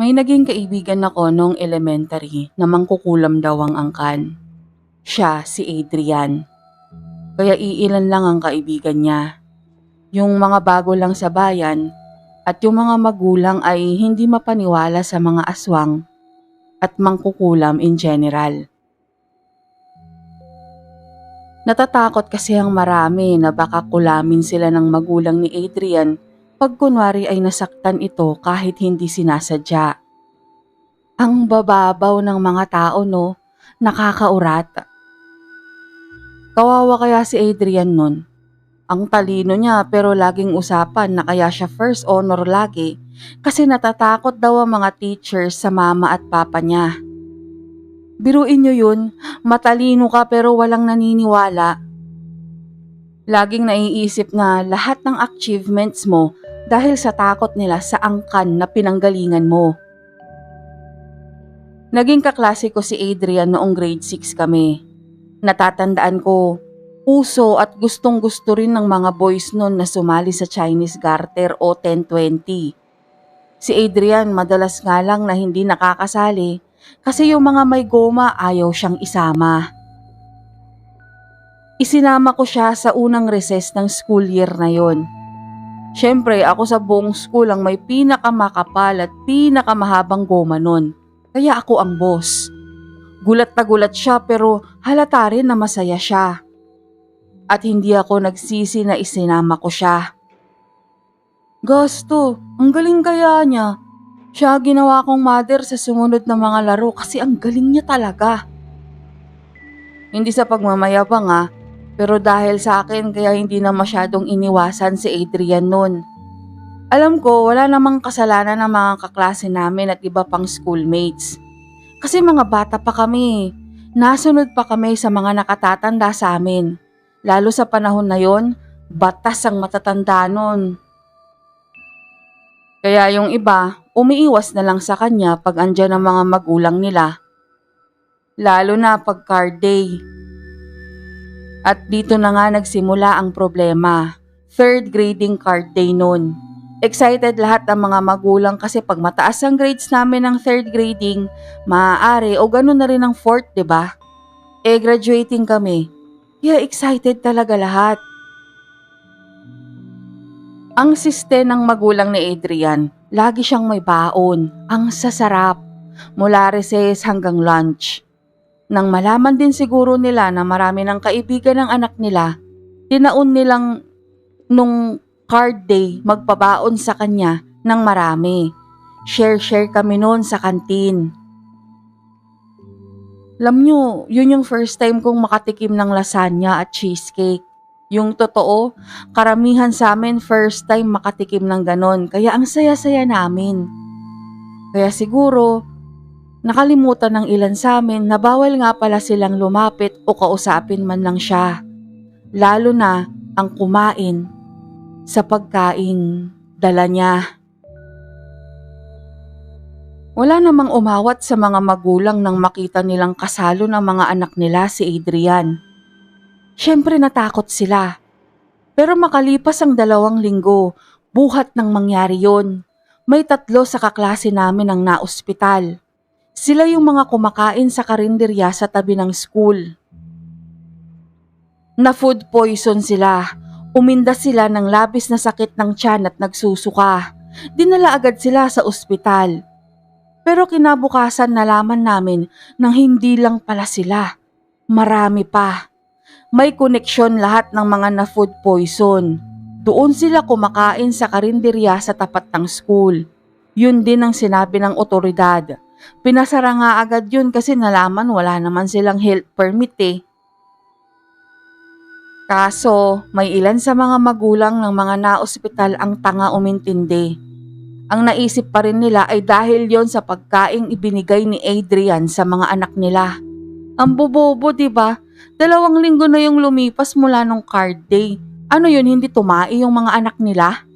May naging kaibigan ako noong elementary na mangkukulam daw ang angkan. Siya si Adrian. Kaya iilan lang ang kaibigan niya. Yung mga bago lang sa bayan at yung mga magulang ay hindi mapaniwala sa mga aswang at mangkukulam in general. Natatakot kasi ang marami na baka kulamin sila ng magulang ni Adrian pag kunwari ay nasaktan ito kahit hindi sinasadya. Ang bababaw ng mga tao, no? Nakakaurat. Kawawa kaya si Adrian nun. Ang talino niya pero laging usapan na kaya siya first honor lagi kasi natatakot daw ang mga teachers sa mama at papa niya. Biruin niyo yun, matalino ka pero walang naniniwala. Laging naiisip na lahat ng achievements mo dahil sa takot nila sa angkan na pinanggalingan mo. Naging kaklase ko si Adrian noong grade 6 kami. Natatandaan ko, uso at gustong-gusto rin ng mga boys noon na sumali sa Chinese Garter o 1020. Si Adrian madalas nga lang na hindi nakakasali kasi yung mga may goma ayaw siyang isama. Isinama ko siya sa unang recess ng school year na yon. Siyempre ako sa buong school ang may pinakamakapal at pinakamahabang goma nun. Kaya ako ang boss. Gulat na gulat siya pero halata rin na masaya siya. At hindi ako nagsisi na isinama ko siya. Gasto, ang galing kaya niya. Siya ginawa kong mother sa sumunod na mga laro kasi ang galing niya talaga. Hindi sa pagmamayabang pero dahil sa akin kaya hindi na masyadong iniwasan si Adrian nun. Alam ko wala namang kasalanan ng mga kaklase namin at iba pang schoolmates. Kasi mga bata pa kami, nasunod pa kami sa mga nakatatanda sa amin. Lalo sa panahon na yon, batas ang matatanda nun. Kaya yung iba, umiiwas na lang sa kanya pag andyan ang mga magulang nila. Lalo na pag card day. At dito na nga nagsimula ang problema. Third grading card day nun. Excited lahat ng mga magulang kasi pag mataas ang grades namin ng third grading, maaari o ganun na rin ang fourth, diba? Graduating kami. Kaya excited talaga lahat. Ang siste ng magulang ni Adrian, lagi siyang may baon. Ang sasarap. Mula recess hanggang lunch. Nang malaman din siguro nila na marami ng kaibigan ng anak nila, tinaon nilang nung card day magpabaon sa kanya ng marami. Share kami noon sa kantin. Alam nyo, yun yung first time kong makatikim ng lasagna at cheesecake. Yung totoo, karamihan sa amin first time makatikim ng ganon, kaya ang saya-saya namin. Kaya siguro, nakalimutan ng ilan sa amin na bawal nga pala silang lumapit o kausapin man lang siya. Lalo na ang kumain sa pagkain dala niya. Wala namang umawat sa mga magulang nang makita nilang kasalo ng mga anak nila si Adrian. Siyempre natakot sila. Pero makalipas ang 2 linggo, buhat nang mangyari yon. May 3 sa kaklase namin ang naospital. Sila yung mga kumakain sa karinderya sa tabi ng school. Na food poison sila. Umindas sila ng labis na sakit ng tiyan at nagsusuka. Dinala agad sila sa ospital. Pero kinabukasan nalaman namin nang hindi lang pala sila. Marami pa. May koneksyon lahat ng mga na food poison. Doon sila kumakain sa karinderya sa tapat ng school. Yun din ang sinabi ng otoridad. Pinasara nga agad yun kasi nalaman wala naman silang health permit Kaso, may ilan sa mga magulang ng mga naospital ang tanga umintindi. Ang naisip pa rin nila ay dahil yon sa pagkaing ibinigay ni Adrian sa mga anak nila. Ang bobobo, diba? 2 linggo na yung lumipas mula nung card day. Ano yun, hindi tumai yung mga anak nila?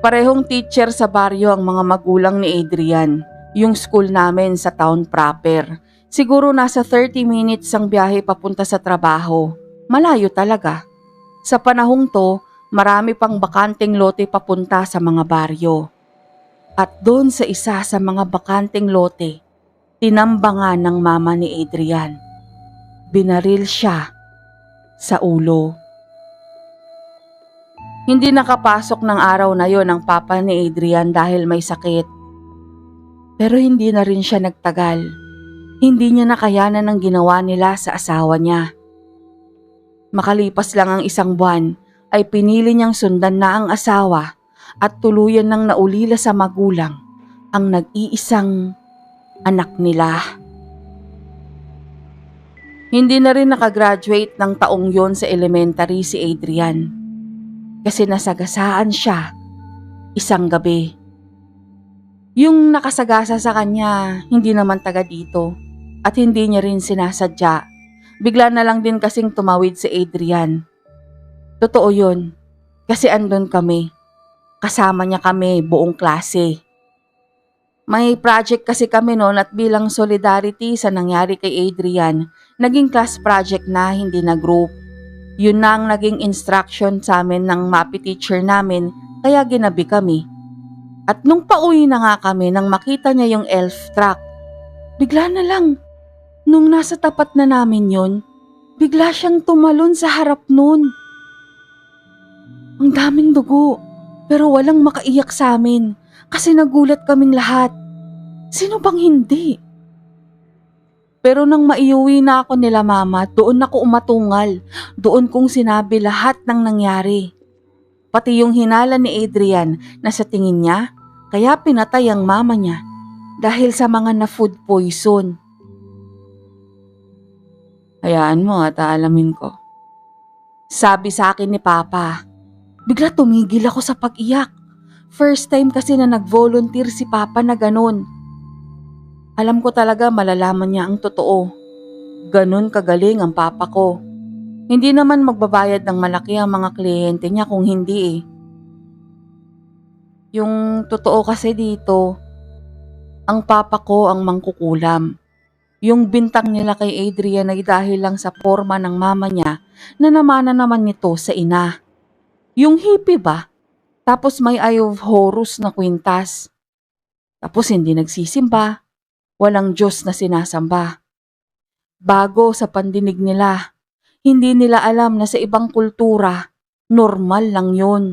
Parehong teacher sa baryo ang mga magulang ni Adrian. Yung school namin sa town proper. Siguro nasa 30 minutes ang biyahe papunta sa trabaho. Malayo talaga. Sa panahong to, marami pang bakanteng lote papunta sa mga baryo. At doon sa isa sa mga bakanteng lote, tinambangan ng mama ni Adrian. Binaril siya sa ulo. Hindi nakapasok ng araw na yon ang papa ni Adrian dahil may sakit. Pero hindi na rin siya nagtagal. Hindi niya nakayanan ang ginawa nila sa asawa niya. Makalipas lang ang isang buwan ay pinili niyang sundan na ang asawa at tuluyan ng naulila sa magulang ang nag-iisang anak nila. Hindi na rin nakagraduate ng taong yon sa elementary si Adrian kasi nasagasaan siya isang gabi. Yung nakasagasa sa kanya hindi naman taga dito at hindi niya rin sinasadya. Bigla na lang din kasing tumawid si Adrian. Totoo yun kasi andun kami. Kasama niya kami buong klase. May project kasi kami noon at bilang solidarity sa nangyari kay Adrian, naging class project na hindi na group. Yun na ang naging instruction sa amin ng MAPI teacher namin kaya ginabi kami. At nung pauwi na nga kami nang makita niya yung elf truck, bigla na lang, nung nasa tapat na namin yun, bigla siyang tumalon sa harap nun. Ang daming dugo, pero walang makaiyak sa amin kasi nagulat kaming lahat. Sino bang hindi? Pero nang maiuwi na ako nila mama, doon ako umatungal. Doon kong sinabi lahat ng nangyari. Pati yung hinala ni Adrian na sa tingin niya, kaya pinatay ang mama niya dahil sa mga na-food poison. Hayaan mo at aalamin ko. Sabi sa akin ni Papa. Bigla tumigil ako sa pag-iyak. First time kasi na nag-volunteer si Papa na ganun. Alam ko talaga malalaman niya ang totoo. Ganun kagaling ang papa ko. Hindi naman magbabayad ng malaki ang mga kliyente niya kung hindi eh. Yung totoo kasi dito, ang papa ko ang mangkukulam. Yung bintang nila kay Adrian ay dahil lang sa forma ng mama niya na namana naman nito sa ina. Yung hippie ba? Tapos may Eye of Horus na kwintas. Tapos hindi nagsisimba. Walang Diyos na sinasamba. Bago sa pandinig nila, hindi nila alam na sa ibang kultura, normal lang yun.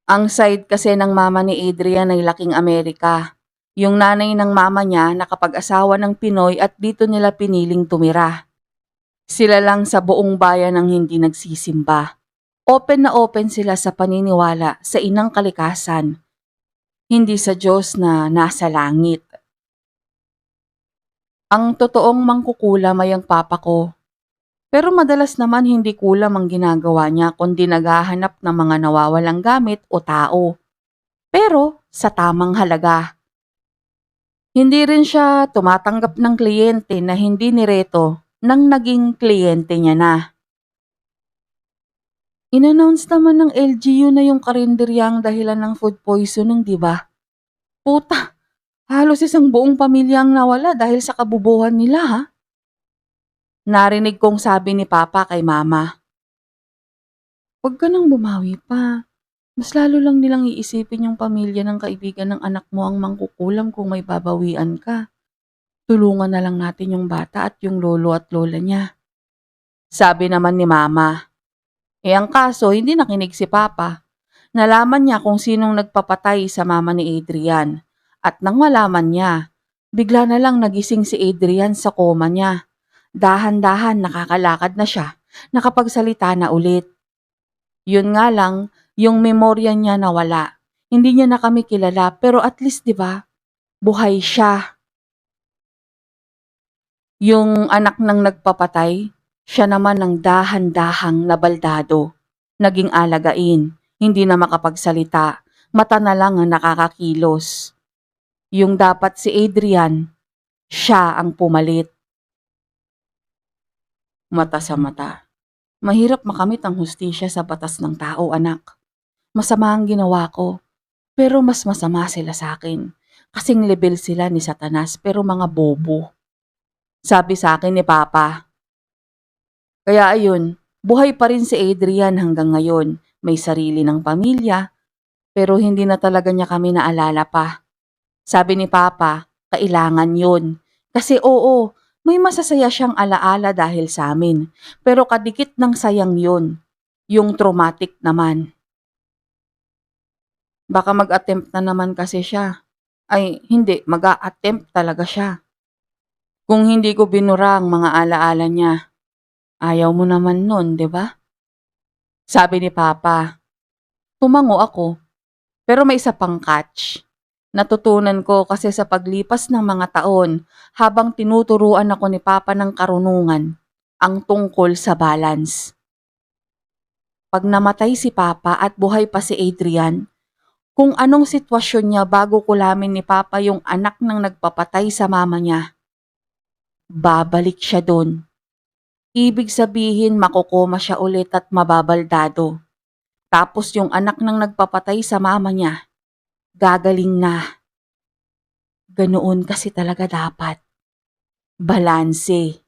Ang side kasi ng mama ni Adrian ay laking Amerika. Yung nanay ng mama niya nakapag-asawa ng Pinoy at dito nila piniling tumira. Sila lang sa buong bayan ang hindi nagsisimba. Open na open sila sa paniniwala sa inang kalikasan. Hindi sa Diyos na nasa langit. Ang totoong mangkukulam ay ang papa ko. Pero madalas naman hindi kulam ang ginagawa niya kundi naghahanap ng mga nawawalang gamit o tao. Pero sa tamang halaga. Hindi rin siya tumatanggap ng kliyente na hindi nireto nang naging kliyente niya na. In-announce naman ng LGU na yung karinderyang dahilan ng food poisoning, di ba? Puta, halos isang buong pamilya ang nawala dahil sa kabubuhan nila ha. Narinig kong sabi ni Papa kay Mama. Huwag ka nang bumawi pa. Mas lalo lang nilang iisipin yung pamilya ng kaibigan ng anak mo ang mangkukulam kung may babawian ka. Tulungan na lang natin yung bata at yung lolo at lola niya. Sabi naman ni Mama. Ang kaso hindi nakinig si Papa. Nalaman niya kung sinong nagpapatay sa mama ni Adrian. At nang malaman niya, bigla na lang nagising si Adrian sa koma niya. Dahan-dahan nakakalakad na siya, nakapagsalita na ulit. Yun nga lang, yung memorya niya nawala. Hindi niya na kami kilala pero at least 'di ba, buhay siya. Yung anak ng nagpapatay, siya naman ang dahan-dahang nabaldado, naging alagain, hindi na makapagsalita, mata na lang ang nakakakilos. Yung dapat si Adrian, siya ang pumalit. Mata sa mata. Mahirap makamit ang hustisya sa batas ng tao, anak. Masama ang ginawa ko, pero mas masama sila sa akin. Kasing level sila ni Satanas pero mga bobo. Sabi sa akin ni Papa. Kaya ayun, buhay pa rin si Adrian hanggang ngayon. May sarili ng pamilya. pero hindi na talaga niya kami naalala pa. Sabi ni Papa, kailangan yun. Kasi oo, may masasaya siyang alaala dahil sa amin. Pero kadikit ng sayang yun. Yung traumatic naman. Baka mag-attempt na naman kasi siya. Ay, hindi, mag-a-attempt talaga siya. Kung hindi ko binura ang mga alaala niya, ayaw mo naman nun, di ba? Sabi ni Papa. Tumango ako, pero may isa pang catch. Natutunan ko kasi sa paglipas ng mga taon habang tinuturuan ako ni Papa ng karunungan ang tungkol sa balance. Pag namatay si Papa at buhay pa si Adrian, kung anong sitwasyon niya bago kulamin ni Papa yung anak ng nagpapatay sa mama niya, babalik siya doon. Ibig sabihin makukoma siya ulit at mababaldado. Tapos yung anak ng nagpapatay sa mama niya, gagaling na. Ganoon kasi talaga dapat. Balanse.